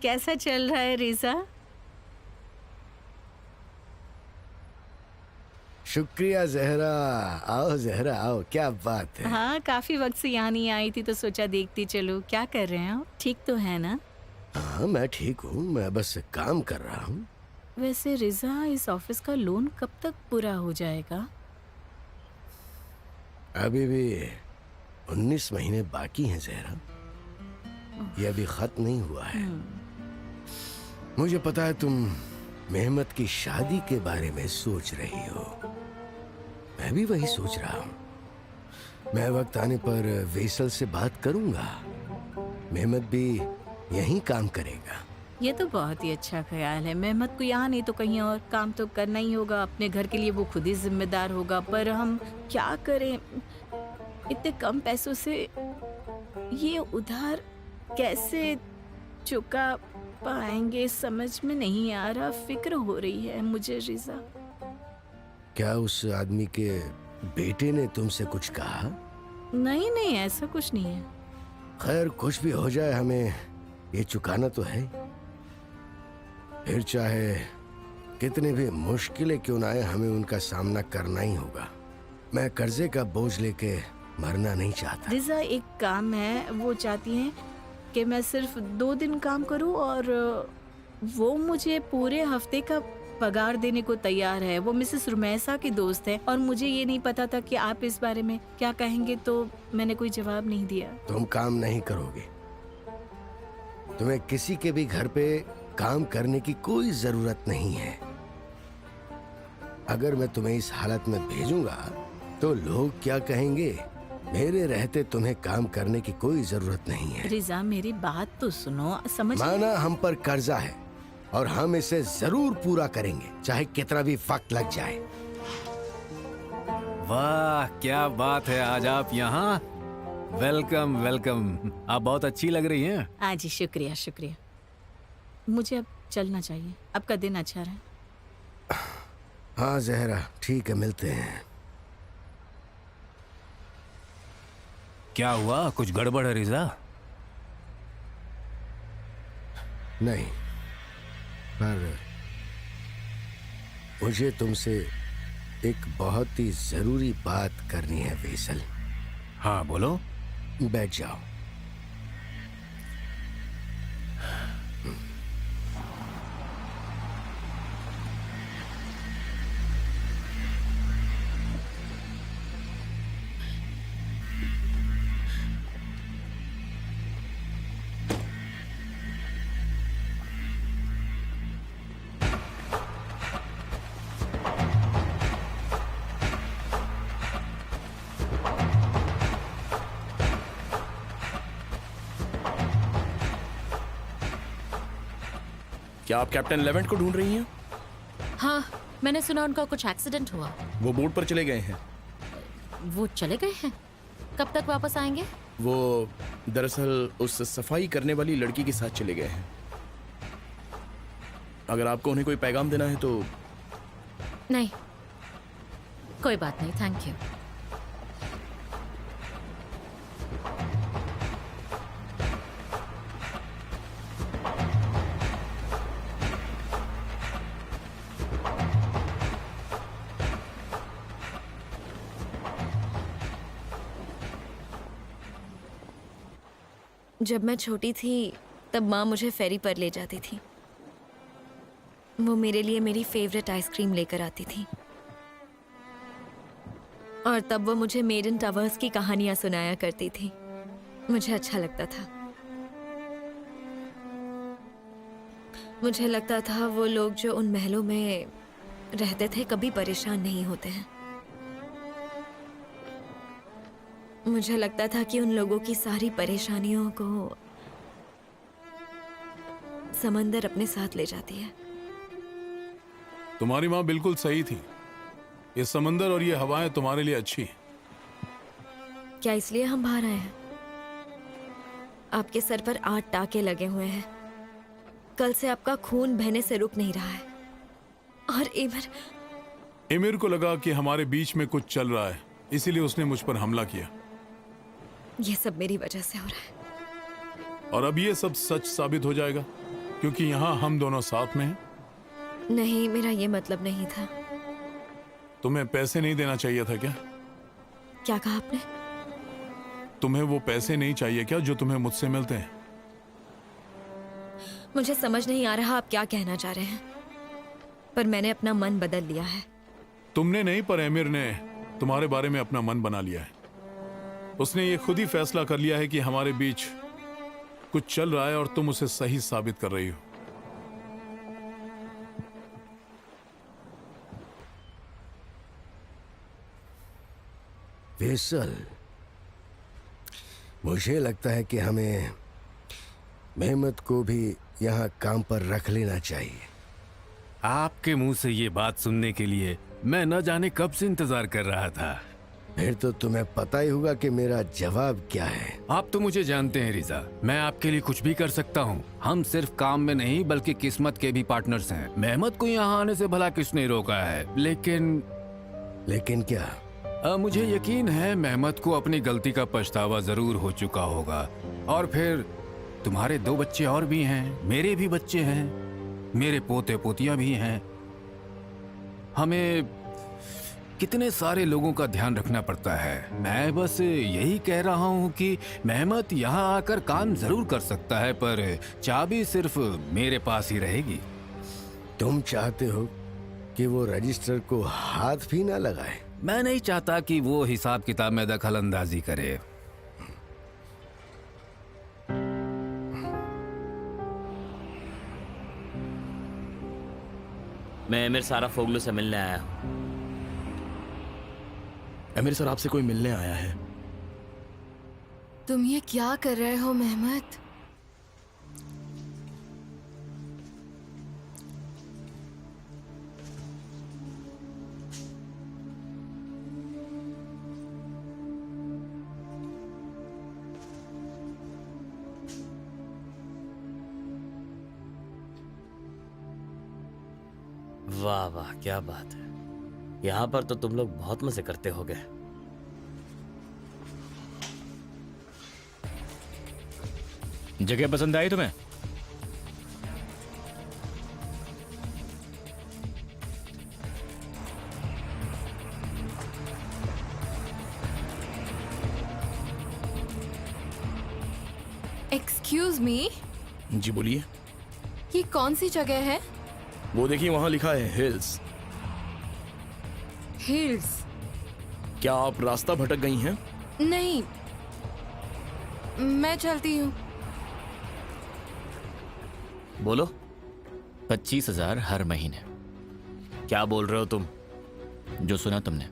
कैसा चल रहा है रिजा? शुक्रिया जहरा। आओ जहरा आओ, क्या बात है। हाँ, काफी वक्त से यहाँ नहीं आई थी तो सोचा देखती चलो। क्या कर रहे हैं आप? ठीक तो है ना? हाँ मैं ठीक हूँ, मैं बस काम कर रहा हूँ। वैसे रिजा, इस ऑफिस का लोन कब तक पूरा हो जाएगा? अभी भी 19 महीने बाकी हैं जहरा। ये अभी खत्म नहीं हुआ है। मुझे पता है तुम मेहमत की शादी के बारे में सोच रही हो। मैं भी वही सोच रहा हूँ। मैं वक्त आने पर वेसल से बात करूंगा। मेहमत भी यहीं काम करेगा। ये तो बहुत ही अच्छा ख्याल है। मेहमत को यहाँ नहीं तो कहीं और काम तो करना ही होगा। अपने घर के लिए वो खुद ही जिम्मेदार होगा। पर हम क्या करें, इतने कम पैसों से ये उधार कैसे चुका पाएंगे समझ में नहीं आ रहा। फिक्र हो रही है मुझे रिजा। क्या उस आदमी के बेटे ने तुमसे कुछ कहा? नहीं नहीं, ऐसा कुछ नहीं है। खैर कुछ भी हो जाए, हमें ये चुकाना तो है। फिर चाहे कितनी भी मुश्किलें क्यों ना आए, हमें उनका सामना करना ही होगा। मैं कर्जे का बोझ लेके मरना नहीं चाहता। रिजा, एक काम है, वो चाहती हैं कि मैं सिर्फ 2 दिन काम करूं और वो मुझे पूरे हफ्ते का पगार देने को तैयार है। वो मिसेस रुमैसा की दोस्त है और मुझे ये नहीं पता था कि आप इस बारे में क्या कहेंगे, तो मैंने कोई जवाब नहीं दिया। तुम काम नहीं करोगे। तुम्हें किसी के भी घर पे काम करने की कोई जरूरत नहीं है। अगर मैं तुम्हें इस हालत में भेजूंगा तो लोग क्या कहेंगे? मेरे रहते तुम्हें काम करने की कोई जरूरत नहीं है। रिजा, मेरी बात तो सुनो, समझ। माना हम पर कर्जा है और हम इसे जरूर पूरा करेंगे, चाहे कितना भी वक्त लग जाए। वाह क्या बात है, आज आप यहाँ। वेलकम वेलकम, आप बहुत अच्छी लग रही हैं। हाँ जी, शुक्रिया शुक्रिया। मुझे अब चलना चाहिए। आपका दिन अच्छा रहे। हाँ जहरा, ठीक है, मिलते हैं। क्या हुआ, कुछ गड़बड़ है रिजा? नहीं, पर मुझे तुमसे एक बहुत ही जरूरी बात करनी है वेसल। हाँ बोलो। बैठ जाओ। क्या आप कैप्टन लेवेंट को ढूंढ रही हैं? हाँ, मैंने सुना उनका कुछ एक्सीडेंट हुआ। वो बोट पर चले गए हैं। वो चले गए हैं? कब तक वापस आएंगे? वो दरअसल उस सफाई करने वाली लड़की के साथ चले गए हैं। अगर आपको उन्हें कोई पैगाम देना है तो। नहीं, कोई बात नहीं, थैंक यू। जब मैं छोटी थी तब माँ मुझे फेरी पर ले जाती थी। वो मेरे लिए मेरी फेवरेट आइसक्रीम लेकर आती थी और तब वो मुझे मेडन टावर्स की कहानियां सुनाया करती थी। मुझे अच्छा लगता था। मुझे लगता था वो लोग जो उन महलों में रहते थे कभी परेशान नहीं होते हैं। मुझे लगता था कि उन लोगों की सारी परेशानियों को समंदर अपने साथ ले जाती है। तुम्हारी माँ बिल्कुल सही थी। ये समंदर और ये हवाएं तुम्हारे लिए अच्छी हैं। क्या इसलिए हम बाहर आए हैं? आपके सर पर 8 टाके लगे हुए हैं। कल से आपका खून बहने से रुक नहीं रहा है। और एमिर को लगा कि हमारे बीच में कुछ चल रहा है, इसीलिए उसने मुझ पर हमला किया। ये सब मेरी वजह से हो रहा है। और अब ये सब सच साबित हो जाएगा। क्योंकि यहाँ हम दोनों साथ में हैं। नहीं, मेरा ये मतलब नहीं था। तुम्हें पैसे नहीं देना चाहिए था क्या? क्या कहा आपने? तुम्हें वो पैसे नहीं चाहिए क्या जो तुम्हें मुझसे मिलते हैं? मुझे समझ नहीं आ रहा आप क्या कहना चाह रहे हैं, पर मैंने अपना मन बदल लिया है। तुमने नहीं, पर एमिर ने तुम्हारे बारे में अपना मन बना लिया है। उसने ये खुद ही फैसला कर लिया है कि हमारे बीच कुछ चल रहा है और तुम उसे सही साबित कर रही हो। फैसल, मुझे लगता है कि हमें मेहमत को भी यहाँ काम पर रख लेना चाहिए। आपके मुंह से ये बात सुनने के लिए मैं न जाने कब से इंतजार कर रहा था। फिर तो तुम्हें पता ही होगा कि मेरा जवाब क्या है। आप तो मुझे जानते हैं रिजा, मैं आपके लिए कुछ भी कर सकता हूँ। हम सिर्फ काम में नहीं बल्कि किस्मत के भी पार्टनर्स हैं। मेहमत को यहाँ आने से भला किसने रोका है? लेकिन क्या? मुझे यकीन है मेहमत को अपनी गलती का पछतावा जरूर हो चुका होगा। और फिर तुम्हारे 2 बच्चे और भी हैं, मेरे भी बच्चे हैं, मेरे पोते पोतियां भी हैं। हमें कितने सारे लोगों का ध्यान रखना पड़ता है। मैं बस यही कह रहा हूँ कि मेहमत यहाँ आकर काम जरूर कर सकता है, पर चाबी सिर्फ मेरे पास ही रहेगी। तुम चाहते हो कि वो रजिस्टर को हाथ भी ना लगाए? मैं नहीं चाहता कि वो हिसाब किताब में दखल अंदाजी करे। मैं एमिर सारा फोगलू से मिलने आया हूँ। एमिर सर आपसे कोई मिलने आया है। तुम ये क्या कर रहे हो मेहमत? वाह वाह, क्या बात है। यहाँ पर तो तुम लोग बहुत मजे करते होगे। जगह पसंद आई तुम्हें? एक्सक्यूज मी, जी बोलिए। ये कौन सी जगह है? वो देखिए वहां लिखा है हिल्स। हिल्स? क्या आप रास्ता भटक गई हैं? नहीं, मैं चलती हूँ। बोलो। 25,000 हर महीने। क्या बोल रहे हो तुम? जो सुना तुमने।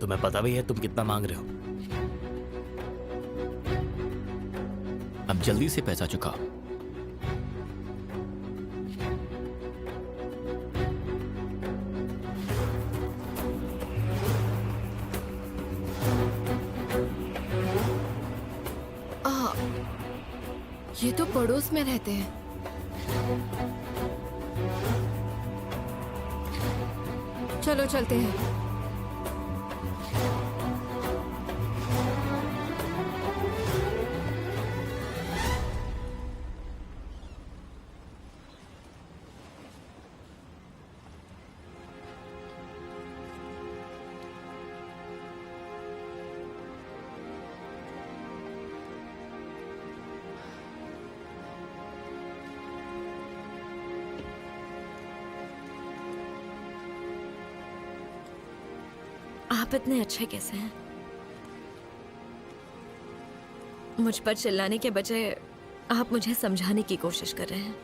तुम्हें पता भी है तुम कितना मांग रहे हो? अब जल्दी से पैसा चुकाओ। ये तो पड़ोस में रहते हैं। चलो चलते हैं। आप इतने अच्छे कैसे हैं? मुझ पर चिल्लाने के बजाय आप मुझे समझाने की कोशिश कर रहे हैं।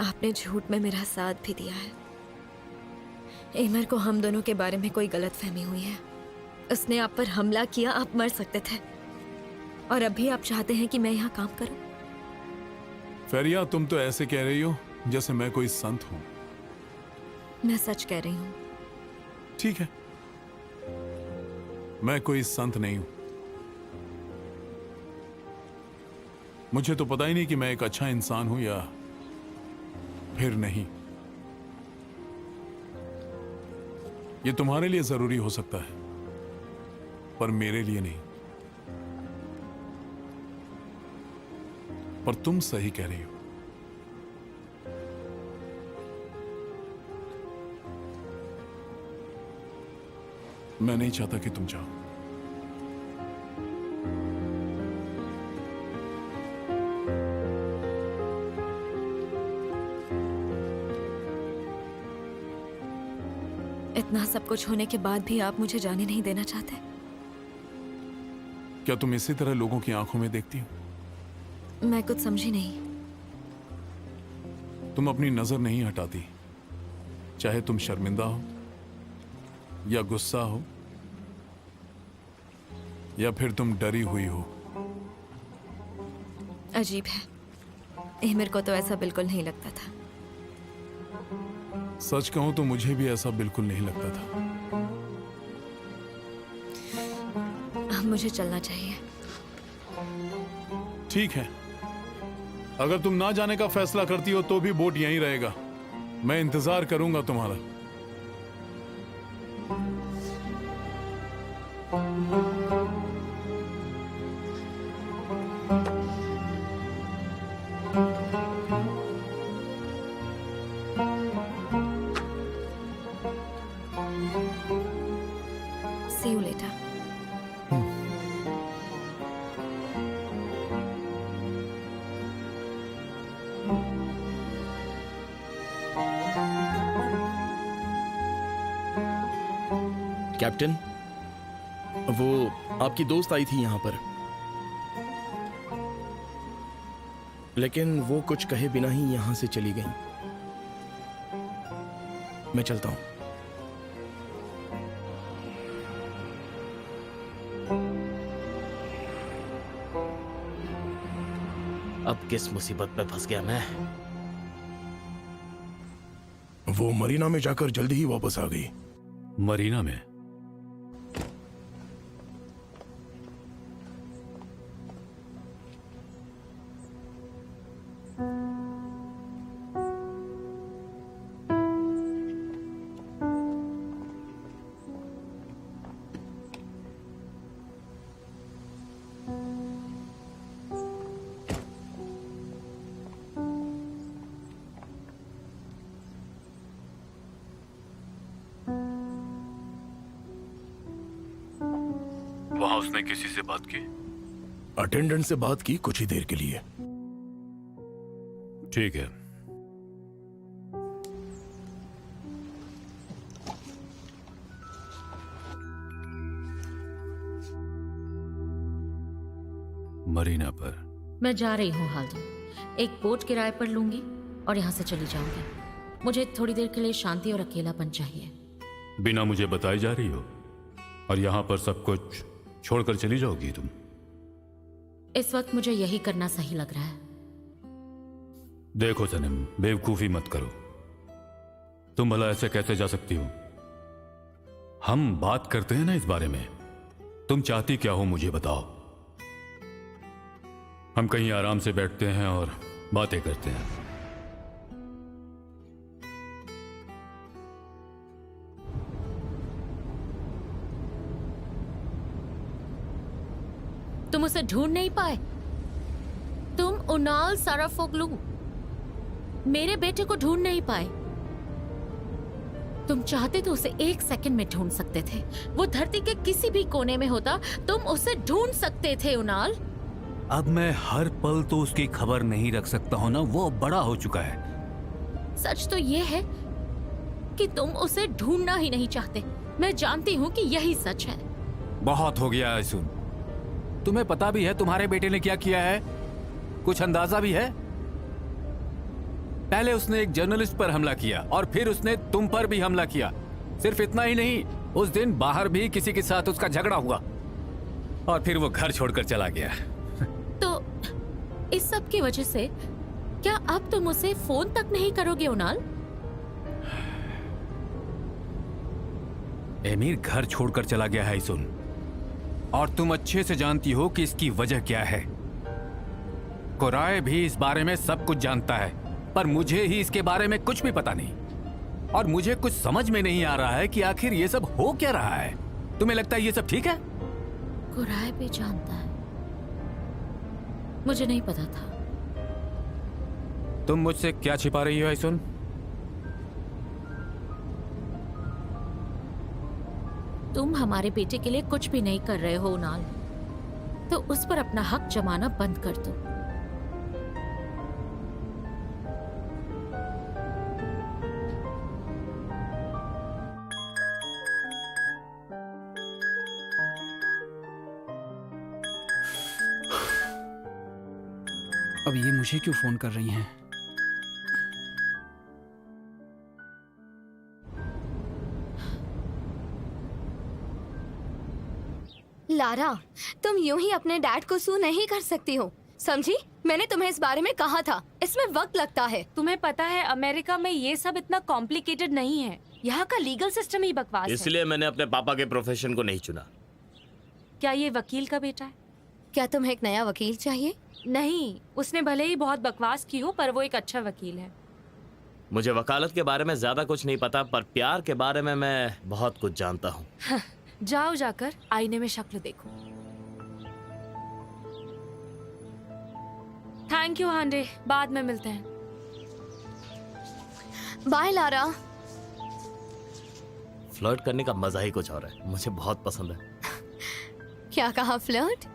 आपने झूठ में मेरा साथ भी दिया है। एमर को हम दोनों के बारे में कोई गलतफहमी हुई है। उसने आप पर हमला किया, आप मर सकते थे, और अभी आप चाहते हैं कि मैं यहाँ काम करूं? फेरिया, तुम तो ऐसे कह रही हो जैसे मैं कोई संत हूं। मैं सच कह रही हूँ। ठीक है, मैं कोई संत नहीं हूं। मुझे तो पता ही नहीं कि मैं एक अच्छा इंसान हूं या फिर नहीं। ये तुम्हारे लिए जरूरी हो सकता है, पर मेरे लिए नहीं। पर तुम सही कह रही हो। मैं नहीं चाहता कि तुम जाओ। इतना सब कुछ होने के बाद भी आप मुझे जाने नहीं देना चाहते? क्या तुम इसी तरह लोगों की आंखों में देखती हो? मैं कुछ समझी नहीं। तुम अपनी नजर नहीं हटाती, चाहे तुम शर्मिंदा हो या गुस्सा हो या फिर तुम डरी हुई हो। अजीब है, मेरे को तो ऐसा बिल्कुल नहीं लगता था। सच कहूं तो मुझे भी ऐसा बिल्कुल नहीं लगता था। अब मुझे चलना चाहिए। ठीक है, अगर तुम ना जाने का फैसला करती हो तो भी बोट यहीं रहेगा। मैं इंतजार करूंगा तुम्हारा। See you later. कैप्टन, वो आपकी दोस्त आई थी यहां पर, लेकिन वो कुछ कहे बिना ही यहां से चली गई। मैं चलता हूं। अब किस मुसीबत में फंस गया मैं। वो मरीना में जाकर जल्दी ही वापस आ गई। मरीना में? वहां उसने किसी से बात की? अटेंडेंट से बात की कुछ ही देर के लिए। ठीक है। मरीना पर मैं जा रही हूँ हाल्दो। एक बोट किराए पर लूंगी और यहाँ से चली जाऊंगी। मुझे थोड़ी देर के लिए शांति और अकेलापन चाहिए। बिना मुझे बताए जा रही हो और यहाँ पर सब कुछ छोड़कर चली जाओगी तुम? इस वक्त मुझे यही करना सही लग रहा है। देखो सनम, बेवकूफी मत करो। तुम भला ऐसे कैसे जा सकती हो? हम बात करते हैं ना इस बारे में। तुम चाहती क्या हो मुझे बताओ। हम कहीं आराम से बैठते हैं और बातें करते हैं। तुम उसे ढूंढ नहीं पाए? तुम उनाल साराफोगलू, मेरे बेटे को ढूंढ नहीं पाए? तुम चाहते तो उसे 1 सेकंड में ढूंढ सकते थे। वो धरती के किसी भी कोने में होता, तुम उसे ढूंढ सकते थे उनाल। अब मैं हर पल तो उसकी खबर नहीं रख सकता हूं ना, वो बड़ा हो चुका है। सच तो ये है कि तुम उसे ढूंढना ही नहीं चाहते। मैं जानती हूँ कि यही सच है। बहुत हो गया है सुन। तुम्हें पता भी है तुम्हारे बेटे ने क्या किया है? कुछ अंदाजा भी है? पहले उसने एक जर्नलिस्ट पर हमला किया और फिर उसने तुम पर भी हमला किया। सिर्फ इतना ही नहीं, उस दिन बाहर भी किसी के साथ उसका झगड़ा हुआ और फिर वो घर छोड़कर चला गया। तो इस सब की वजह से क्या अब तुम उसे फोन तक नहीं करोगे उनाल? एमीर घर छोड़कर चला गया है सुन, और तुम अच्छे से जानती हो कि इसकी वजह क्या है। कुराय भी इस बारे में सब कुछ जानता है, पर मुझे ही इसके बारे में कुछ भी पता नहीं। और मुझे कुछ समझ में नहीं आ रहा है कि आखिर ये सब हो क्या रहा है। तुम्हें लगता है ये सब ठीक है? कुराय भी जानता है? मुझे नहीं पता था। तुम मुझसे क्या छिपा रही हो आइसुन? तुम हमारे बेटे के लिए कुछ भी नहीं कर रहे हो उनाल, तो उस पर अपना हक जमाना बंद कर दो। अब ये मुझे क्यों फोन कर रही हैं? लारा, तुम यूं ही अपने डैड को सू नहीं कर सकती हो, समझी? मैंने तुम्हें इस बारे में कहा था, इसमें वक्त लगता है। तुम्हें पता है अमेरिका में ये सब इतना कॉम्प्लिकेटेड नहीं है, यहाँ का लीगल सिस्टम ही बकवास है। इसलिए मैंने अपने पापा के प्रोफेशन को नहीं चुना। क्या ये वकील का बेटा है? क्या तुम्हें एक नया वकील चाहिए? नहीं, उसने भले ही बहुत बकवास की हो पर वो एक अच्छा वकील है। मुझे वकालत के बारे में ज्यादा कुछ नहीं पता, पर प्यार के बारे में मैं बहुत कुछ जानता हूँ। जाओ जाकर आईने में शक्ल देखो। थैंक यू हांडे, बाद में मिलते हैं। Bye Lara. फ्लर्ट करने का मजा ही कुछ और है, मुझे बहुत पसंद है। क्या कहा, फ्लर्ट?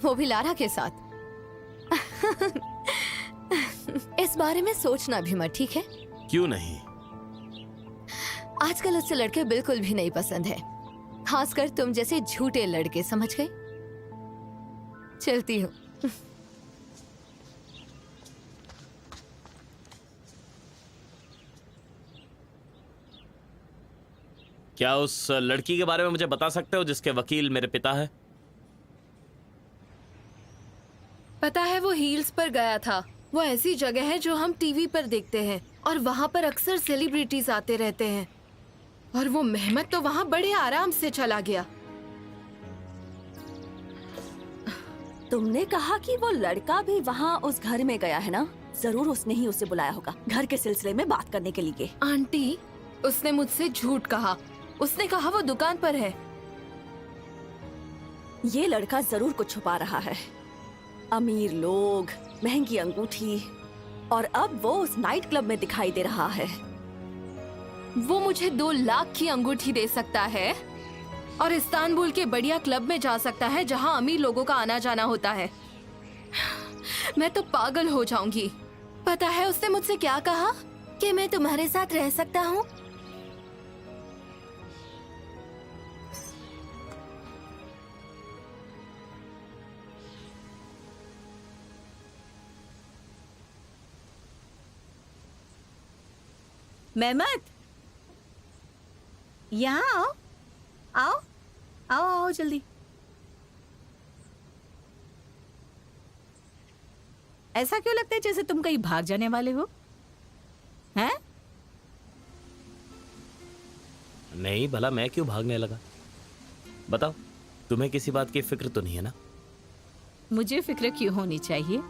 वो भी लारा के साथ? इस बारे में सोचना भी मत, ठीक है? क्यों नहीं? आजकल उससे लड़के बिल्कुल भी नहीं पसंद है, खासकर तुम जैसे झूठे लड़के, समझ गए? चलती हूँ। क्या उस लड़की के बारे में मुझे बता सकते हो जिसके वकील मेरे पिता है? पता है, वो हील्स पर गया था। वो ऐसी जगह है जो हम टीवी पर देखते हैं और वहाँ पर अक्सर सेलिब्रिटीज आते रहते हैं। और वो मेहमत तो वहाँ बड़े आराम से चला गया। तुमने कहा कि वो लड़का भी वहाँ उस घर में गया है ना? जरूर उसने ही उसे बुलाया होगा घर के सिलसिले में बात करने के लिए। आंटी, उसने मुझसे झूठ कहा। उसने कहा वो दुकान पर है। ये लड़का जरूर कुछ छुपा रहा है। अमीर लोग, महंगी अंगूठी, और अब वो उस नाइट क्लब में दिखाई दे रहा है। वो मुझे 2 लाख की अंगूठी दे सकता है और इस्तांबुल के बढ़िया क्लब में जा सकता है जहां अमीर लोगों का आना जाना होता है। मैं तो पागल हो जाऊंगी। पता है उसने मुझसे क्या कहा? कि मैं तुम्हारे साथ रह सकता हूँ। मेहमत, यहाँ आओ, आओ आओ आओ जल्दी। ऐसा क्यों लगता है जैसे तुम कहीं भाग जाने वाले हो? हैं? नहीं, भला मैं क्यों भागने लगा? बताओ, तुम्हें किसी बात की फिक्र तो नहीं है ना? मुझे फिक्र क्यों होनी चाहिए?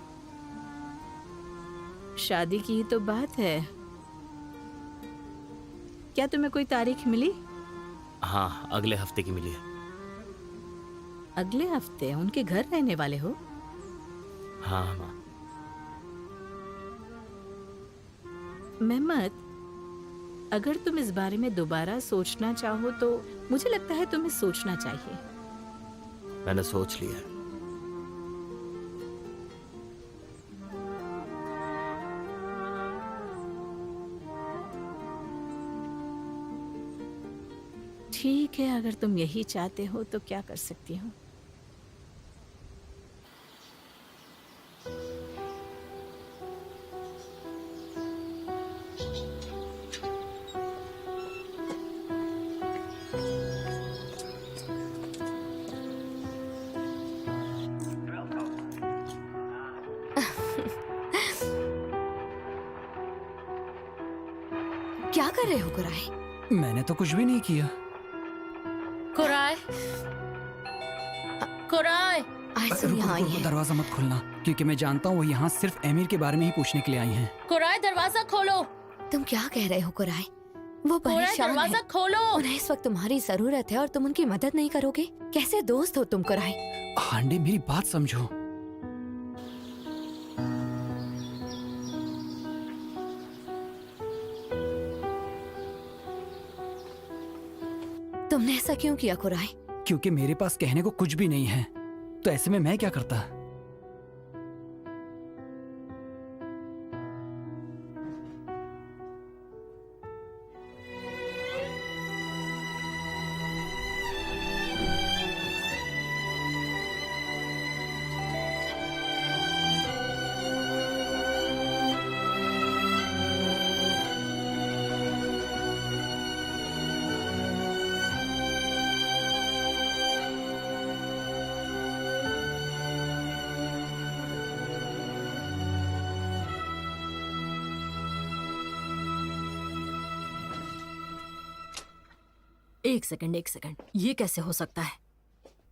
शादी की ही तो बात है। क्या तुम्हें कोई तारीख मिली? हाँ, अगले हफ्ते की मिली है। अगले हफ्ते? उनके घर रहने वाले हो? हाँ माँ। मेहमत, अगर तुम इस बारे में दोबारा सोचना चाहो तो मुझे लगता है तुम्हें सोचना चाहिए। मैंने सोच लिया है। ठीक है, अगर तुम यही चाहते हो तो क्या कर सकती हूँ। क्या कर रहे हो कुराई? मैंने तो कुछ भी नहीं किया। कुराई, कुराई, आइसुन यहाँ आई है। दरवाजा मत खोलना, क्योंकि मैं जानता हूँ वो यहाँ सिर्फ एमिर के बारे में ही पूछने के लिए आई हैं। कुराई दरवाजा खोलो। तुम क्या कह रहे हो कुराई? वो परेशान दरवाजा है। खोलो। उन्हें इस वक्त तुम्हारी जरूरत है और तुम उनकी मदद नहीं करोगे? कैसे दोस्त हो तुम कुराई? हांडे, मेरी बात समझो। क्यों किया कुराई? क्योंकि मेरे पास कहने को कुछ भी नहीं है, तो ऐसे में मैं क्या करता। एक सेकंड, ये कैसे हो सकता है?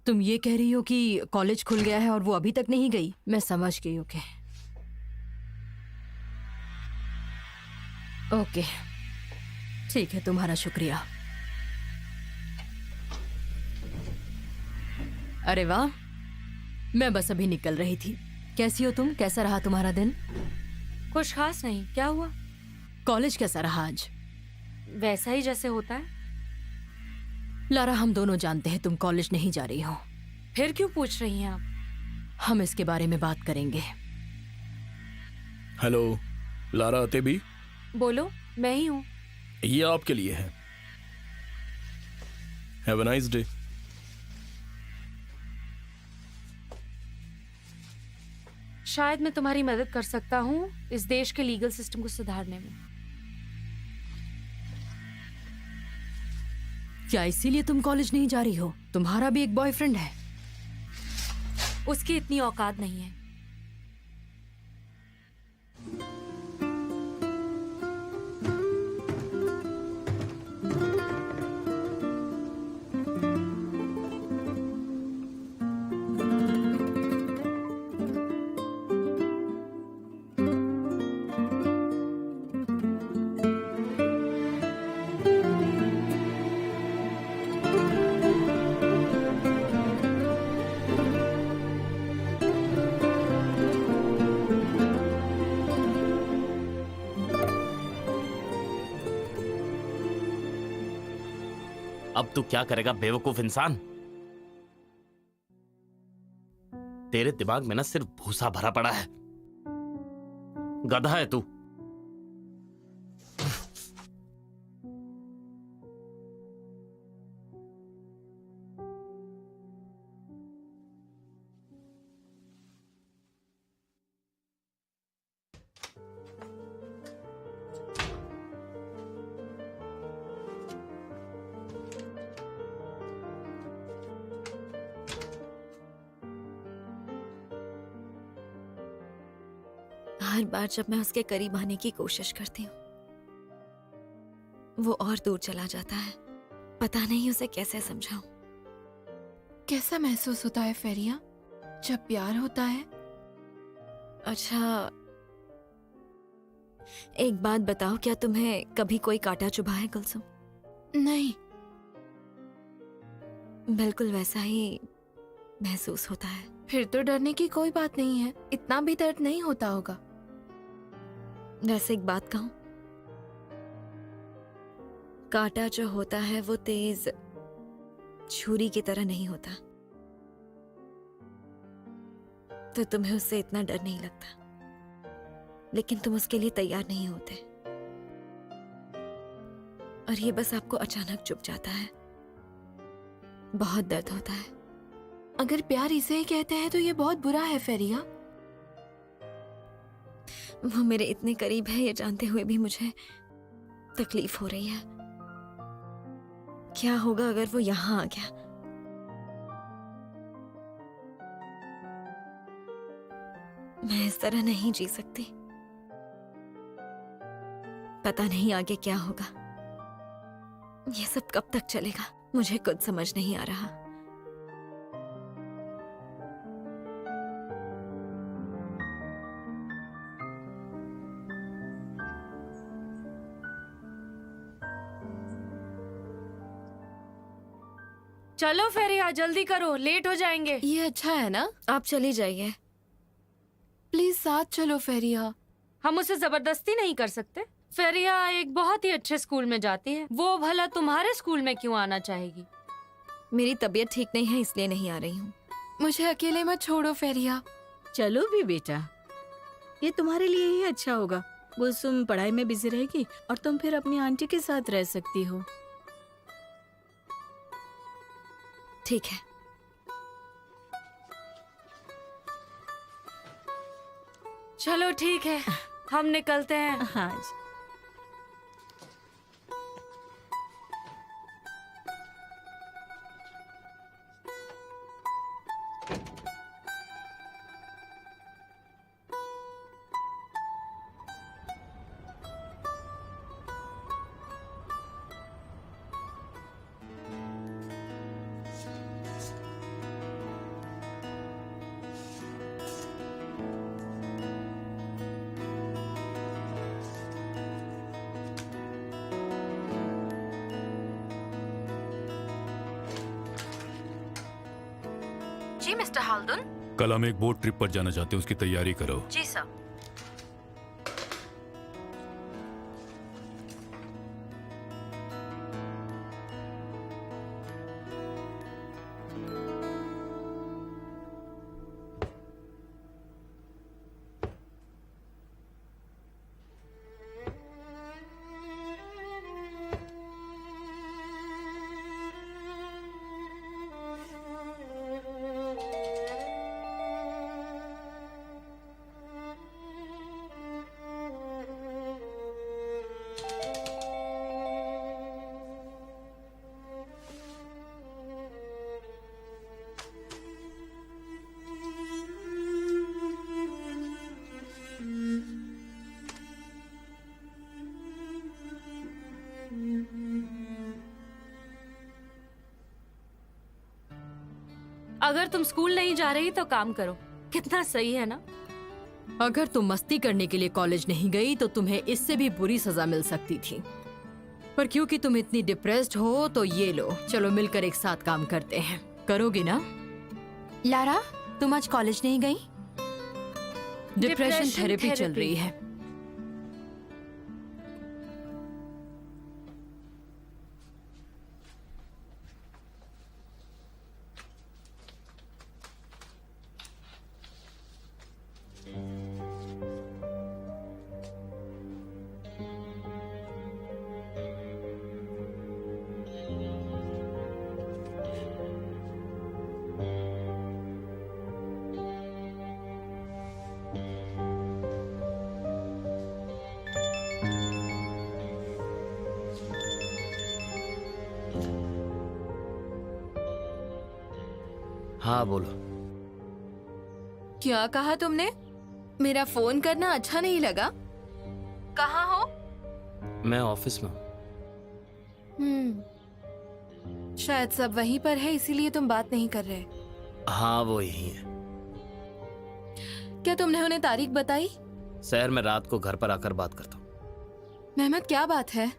तुम ये कह रही हो कि कॉलेज खुल गया है और वो अभी तक नहीं गई? मैं समझ गई। ओके, ठीक है, तुम्हारा शुक्रिया। अरे वाह, मैं बस अभी निकल रही थी। कैसी हो तुम? कैसा रहा तुम्हारा दिन? कुछ खास नहीं। क्या हुआ? कॉलेज कैसा रहा आज? वैसा ही जैसे होता है। लारा, हम दोनों जानते हैं तुम कॉलेज नहीं जा रही हो। फिर क्यों पूछ रही हैं आप? हम इसके बारे में बात करेंगे। हेलो लारा, आते भी? बोलो, मैं ही हूँ। ये आपके लिए है। Have a nice day. शायद मैं तुम्हारी मदद कर सकता हूँ इस देश के लीगल सिस्टम को सुधारने में। क्या इसीलिए तुम कॉलेज नहीं जा रही हो? तुम्हारा भी एक बॉयफ्रेंड है। उसकी इतनी औकात नहीं है। अब तू क्या करेगा बेवकूफ इंसान? तेरे दिमाग में ना सिर्फ भूसा भरा पड़ा है। गधा है तू। हर बार जब मैं उसके करीब आने की कोशिश करती हूँ, वो और दूर चला जाता है। पता नहीं उसे कैसे समझाऊं। कैसा महसूस होता है फेरिया जब प्यार होता है? अच्छा, एक बात बताओ, क्या तुम्हें कभी कोई कांटा चुभा है कुलसुम? नहीं। बिल्कुल वैसा ही महसूस होता है। फिर तो डरने की कोई बात नहीं है। इतना भी दर्द नहीं होता होगा। वैसे एक बात कहूं, कांटा जो होता है वो तेज छुरी की तरह नहीं होता, तो तुम्हें उससे इतना डर नहीं लगता। लेकिन तुम उसके लिए तैयार नहीं होते, और ये बस आपको अचानक चुभ जाता है। बहुत दर्द होता है। अगर प्यार इसे ही कहते हैं तो ये बहुत बुरा है फेरिया। वो मेरे इतने करीब है ये जानते हुए भी मुझे तकलीफ हो रही है। क्या होगा अगर वो यहां आ गया? मैं इस तरह नहीं जी सकती। पता नहीं आगे क्या होगा। ये सब कब तक चलेगा, मुझे कुछ समझ नहीं आ रहा। चलो फेरिया, जल्दी करो, लेट हो जाएंगे। ये अच्छा है ना? आप चली जाइए। प्लीज साथ चलो फेरिया। हम उसे जबरदस्ती नहीं कर सकते। फेरिया एक बहुत ही अच्छे स्कूल में जाती है, वो भला तुम्हारे स्कूल में क्यों आना चाहेगी? मेरी तबीयत ठीक नहीं है इसलिए नहीं आ रही हूँ। मुझे अकेले मत छोड़ो फेरिया। चलो भी बेटा, ये तुम्हारे लिए ही अच्छा होगा। गुलसुम पढ़ाई में बिजी रहेगी और तुम फिर अपनी आंटी के साथ रह सकती हो। ठीक है। चलो ठीक है, हम निकलते हैं। हाँ। जी मिस्टर हाल्दुन। कल हम एक बोट ट्रिप पर जाना चाहते हैं, उसकी तैयारी करो। जी सर। अगर तुम स्कूल नहीं जा रही तो काम करो। कितना सही है ना। अगर तुम मस्ती करने के लिए कॉलेज नहीं गई तो तुम्हें इससे भी बुरी सजा मिल सकती थी, पर क्योंकि तुम इतनी डिप्रेस्ड हो तो ये लो, चलो मिलकर एक साथ काम करते हैं। करोगी ना? लारा, तुम आज कॉलेज नहीं गई? डिप्रेशन थेरेपी चल रही है। हाँ बोलो। क्या कहा तुमने? मेरा फोन करना अच्छा नहीं लगा? कहाँ हो? मैं ऑफिस में हूँ। शायद सब वहीं पर है इसीलिए तुम बात नहीं कर रहे। हाँ वो यही है। क्या तुमने उन्हें तारीख बताई? शहर में रात को घर पर आकर बात करता हूँ। मेहमत क्या बात है?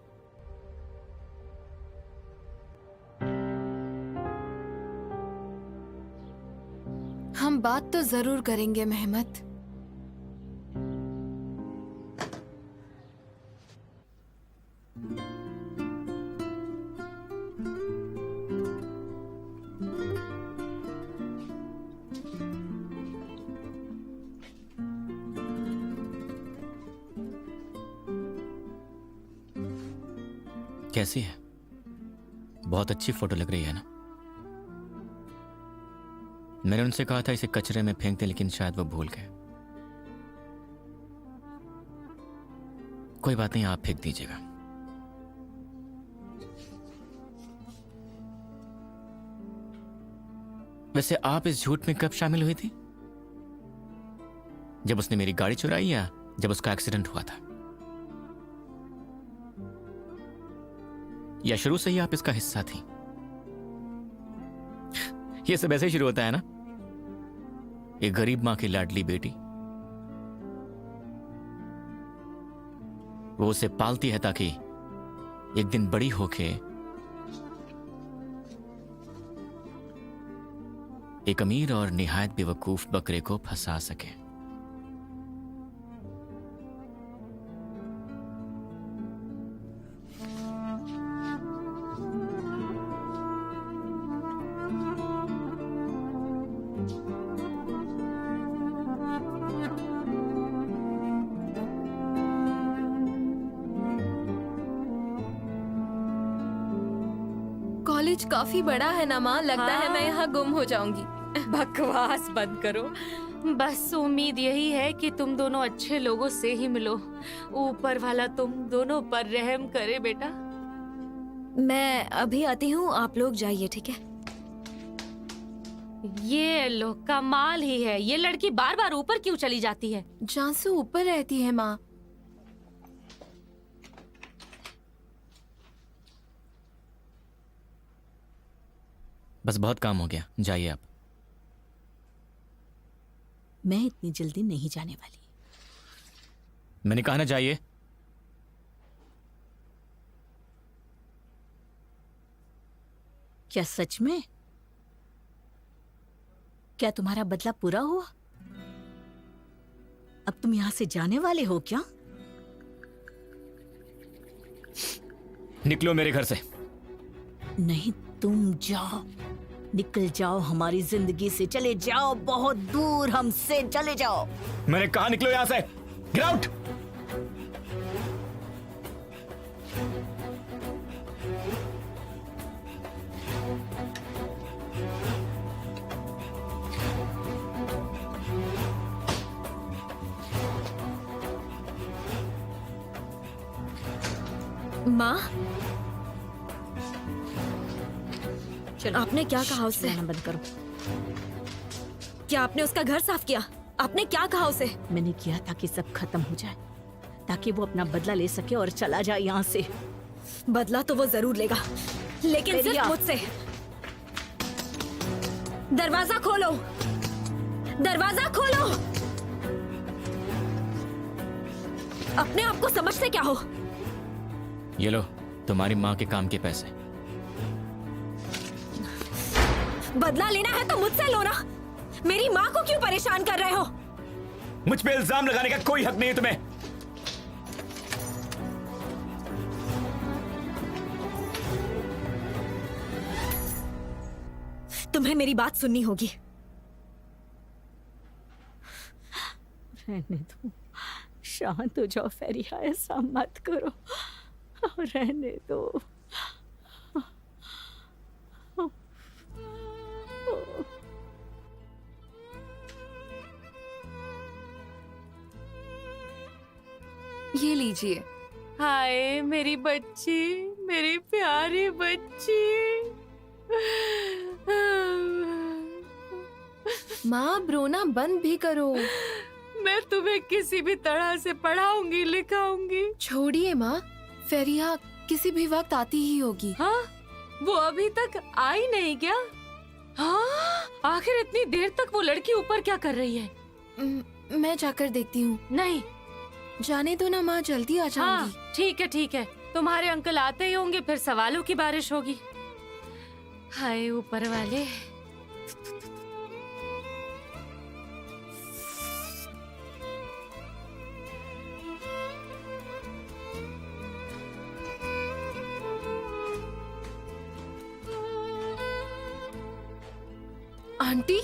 हम बात तो जरूर करेंगे मेहमत। कैसी है? बहुत अच्छी फोटो लग रही है ना? मैंने उनसे कहा था इसे कचरे में फेंक दें, लेकिन शायद वो भूल गए। कोई बात नहीं, आप फेंक दीजिएगा। वैसे आप इस झूठ में कब शामिल हुई थी? जब उसने मेरी गाड़ी चुराई या जब उसका एक्सीडेंट हुआ था? या शुरू से ही आप इसका हिस्सा थी? ये सब ऐसे ही शुरू होता है ना। एक गरीब मां की लाडली बेटी, वो उसे पालती है ताकि एक दिन बड़ी होके एक अमीर और निहायत बेवकूफ बकरे को फंसा सके। कॉलेज काफी बड़ा है ना माँ, लगता है मैं यहाँ गुम हो जाऊंगी। बकवास बंद करो। बस उम्मीद यही है कि तुम दोनों अच्छे लोगों से ही मिलो। ऊपर वाला तुम दोनों पर रहम करे बेटा। मैं अभी आती हूँ, आप लोग जाइए, ठीक है? ये लो, कमाल ही है, ये लड़की बार बार ऊपर क्यों चली जाती है? जानसू ऊपर रहती है माँ। बस बहुत काम हो गया, जाइए आप। मैं इतनी जल्दी नहीं जाने वाली। मैंने कहा ना जाइए। क्या सच में? क्या तुम्हारा बदला पूरा हुआ? अब तुम यहां से जाने वाले हो क्या? निकलो मेरे घर से। नहीं, तुम जाओ, निकल जाओ हमारी जिंदगी से, चले जाओ बहुत दूर हमसे, चले जाओ। मैंने कहा निकलो यहां से। Get out. माँ, चलो, आपने क्या कहा उससे? चिल्लाना बंद करो। क्या आपने उसका घर साफ किया? आपने क्या कहा उसे? मैंने किया ताकि सब खत्म हो जाए, ताकि वो अपना बदला ले सके और चला जाए यहाँ से। बदला तो वो जरूर लेगा, लेकिन सिर्फ मुझसे। दरवाजा खोलो, दरवाजा खोलो। अपने आप को समझते क्या हो? ये लो तुम्हारी माँ के काम के पैसे। बदला लेना है तो मुझसे लो ना। मेरी माँ को क्यों परेशान कर रहे हो? मुझ पे इल्जाम लगाने का कोई हक नहीं है तुम्हें। तुम्हें मेरी बात सुननी होगी। रहने दो, शांत हो जाओ फेरिया, ऐसा मत करो, रहने दो। ये लीजिए। हाय मेरी बच्ची, मेरी प्यारी बच्ची। माँ, रोना बंद भी करो। मैं तुम्हें किसी भी तरह से पढ़ाऊंगी लिखाऊंगी। छोड़िए माँ, फेरिया किसी भी वक्त आती ही होगी। हाँ, वो अभी तक आई नहीं क्या? हाँ, आखिर इतनी देर तक वो लड़की ऊपर क्या कर रही है? मैं जाकर देखती हूँ। नहीं, जाने दो ना माँ, जल्दी आ जाऊंगी। हाँ, ठीक है ठीक है, तुम्हारे अंकल आते ही होंगे, फिर सवालों की बारिश होगी। हाय ऊपर वाले। आंटी,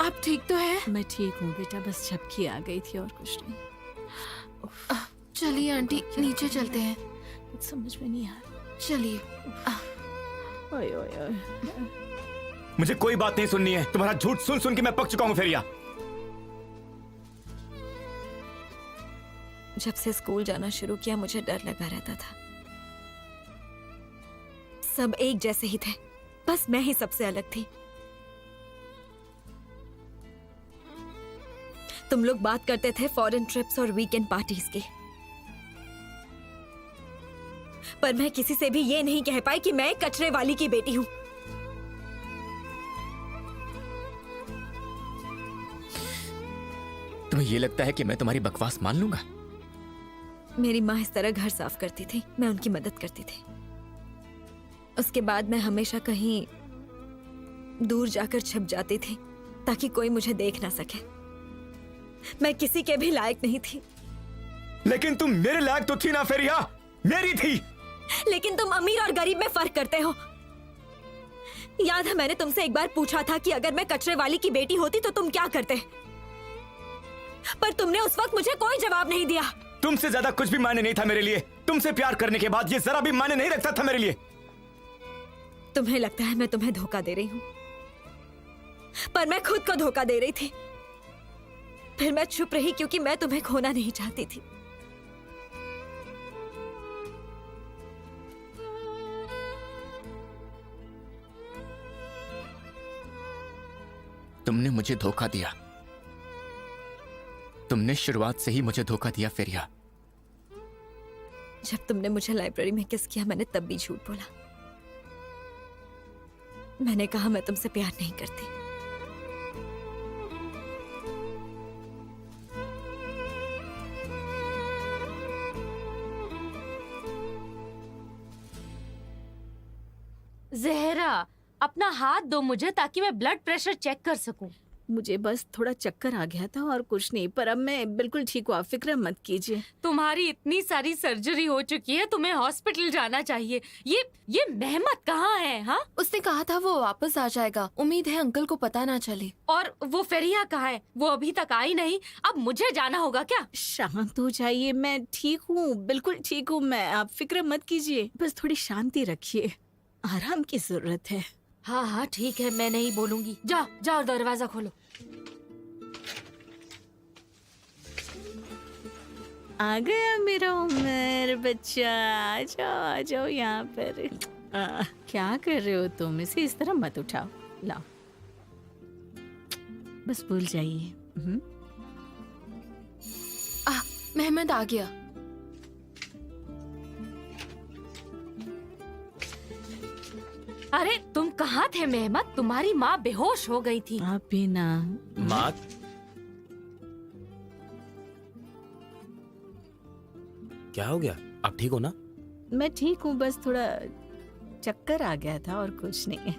आप ठीक तो हैं? मैं ठीक हूँ बेटा, बस झपकी आ गई थी और कुछ नहीं। चलिए आंटी, नीचे चलते हैं। कुछ समझ में नहीं आ रहा। चलिए। ओए ओए ओए। मुझे कोई बात नहीं सुननी है। तुम्हारा झूठ सुन सुन के मैं पक चुका हूँ फेरिया। जब से स्कूल जाना शुरू किया मुझे डर लगा रहता था। सब एक जैसे ही थे, बस मैं ही सबसे अलग थी। तुम लोग बात करते थे फॉरेन ट्रिप्स और वीकेंड पार्टीज की, पर मैं किसी से भी ये नहीं कह पाई कि मैं एक कचरे वाली की बेटी हूं। तुम्हें ये लगता है कि मैं तुम्हारी बकवास मान लूंगा? मेरी माँ इस तरह घर साफ करती थी, मैं उनकी मदद करती थी। उसके बाद मैं हमेशा कहीं दूर जाकर छिप जाती थी ताकि कोई मुझे देख ना सके। मैं किसी के भी लायक नहीं थी। लेकिन तुम मेरे लायक तो थी ना फेरिया, मेरी थी। लेकिन तुम अमीर और गरीब में फर्क करते हो। याद है मैंने तुमसे एक बार पूछा था कि अगर मैं कचरे वाली की बेटी होती तो तुम क्या करते, पर तुमने उस वक्त मुझे कोई जवाब नहीं दिया। तुमसे ज्यादा कुछ भी मायने नहीं था मेरे लिए। तुम तुमसे प्यार करने के बाद ये जरा भी मायने नहीं रखता था मेरे लिए। तुम्हें लगता है मैं तुम्हें धोखा दे रही हूं, पर मैं खुद को धोखा दे रही थी। फिर मैं चुप रही क्योंकि मैं तुम्हें खोना नहीं चाहती थी। तुमने मुझे धोखा दिया। तुमने शुरुआत से ही मुझे धोखा दिया फेरिया। जब तुमने मुझे लाइब्रेरी में किस किया, मैंने तब भी झूठ बोला। मैंने कहा मैं तुमसे प्यार नहीं करती। जहरा, अपना हाथ दो मुझे ताकि मैं ब्लड प्रेशर चेक कर सकूं। मुझे बस थोड़ा चक्कर आ गया था और कुछ नहीं, पर अब मैं बिल्कुल ठीक हूँ, आप फिक्र मत कीजिए। तुम्हारी इतनी सारी सर्जरी हो चुकी है, तुम्हें हॉस्पिटल जाना चाहिए। ये मेहमत कहाँ है? हाँ, उसने कहा था वो वापस आ जाएगा। उम्मीद है अंकल को पता ना चले। और वो फेरिया कहाँ है? वो अभी तक आई नहीं। अब मुझे जाना होगा क्या? शांत हो जाइए, मैं ठीक हूँ, बिल्कुल ठीक हूँ मैं, आप फिक्र मत कीजिए। बस थोड़ी शांति रखिए, आराम की जरूरत है। हाँ हाँ ठीक है, मैं नहीं बोलूंगी। जाओ जाओ, दरवाजा खोलो। आ गया मेरा उमर बच्चा, आ जाओ यहाँ पर। क्या कर रहे हो तुम? इसे इस तरह मत उठाओ, लाओ, बस भूल जाइए। मेहमद आ गया। अरे तुम कहाँ थे मेहमद? तुम्हारी माँ बेहोश हो गई थी। आप भी ना। माँ, क्या हो गया? आप ठीक हो ना? मैं ठीक हूँ, बस थोड़ा चक्कर आ गया था और कुछ नहीं।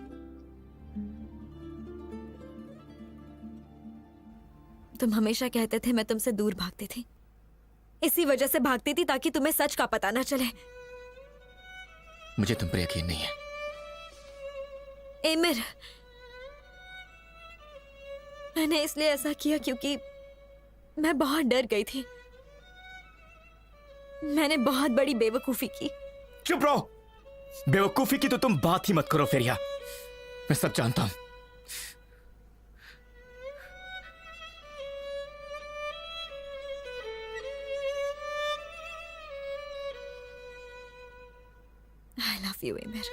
तुम हमेशा कहते थे मैं तुमसे दूर भागती थी। इसी वजह से भागती थी ताकि तुम्हें सच का पता ना चले। मुझे तुम पर यकीन नहीं है। एमिर, मैंने इसलिए ऐसा किया क्योंकि मैं बहुत डर गई थी। मैंने बहुत बड़ी बेवकूफी की। चुप रहो। बेवकूफी की तो तुम बात ही मत करो फेरिया, मैं सब जानता हूं। I love you emir.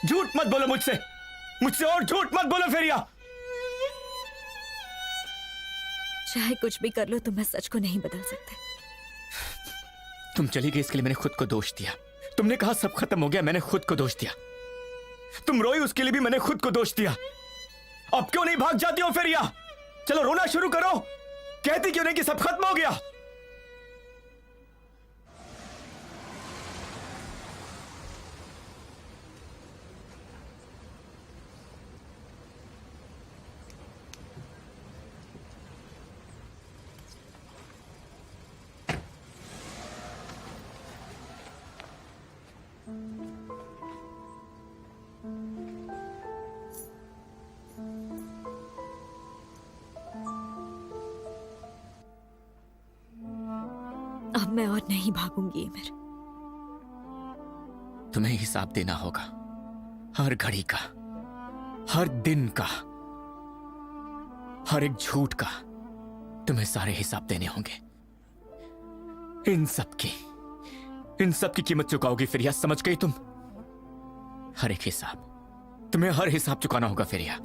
झूठ मत बोलो मुझसे, मुझसे और झूठ मत बोलो फेरिया। चाहे कुछ भी कर लो, तुम मैं सच को नहीं बदल सकते। तुम चली गई इसके लिए मैंने खुद को दोष दिया। तुमने कहा सब खत्म हो गया, मैंने खुद को दोष दिया। तुम रोई, उसके लिए भी मैंने खुद को दोष दिया। अब क्यों नहीं भाग जाती हो फेरिया? चलो रोना शुरू करो। कहती क्यों नहीं कि सब खत्म हो गया? अब मैं और नहीं भागूंगी एमिर। तुम्हें हिसाब देना होगा, हर घड़ी का, हर दिन का, हर एक झूठ का। तुम्हें सारे हिसाब देने होंगे। इन सब की कीमत चुकाओगी फेरिया, समझ गई तुम? हर एक हिसाब, तुम्हें हर हिसाब चुकाना होगा फेरिया।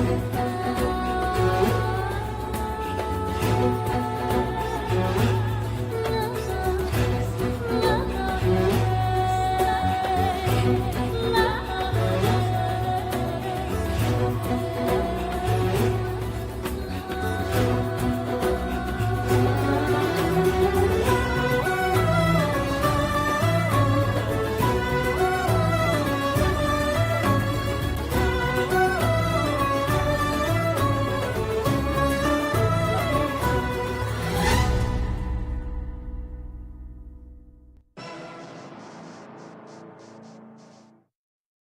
है।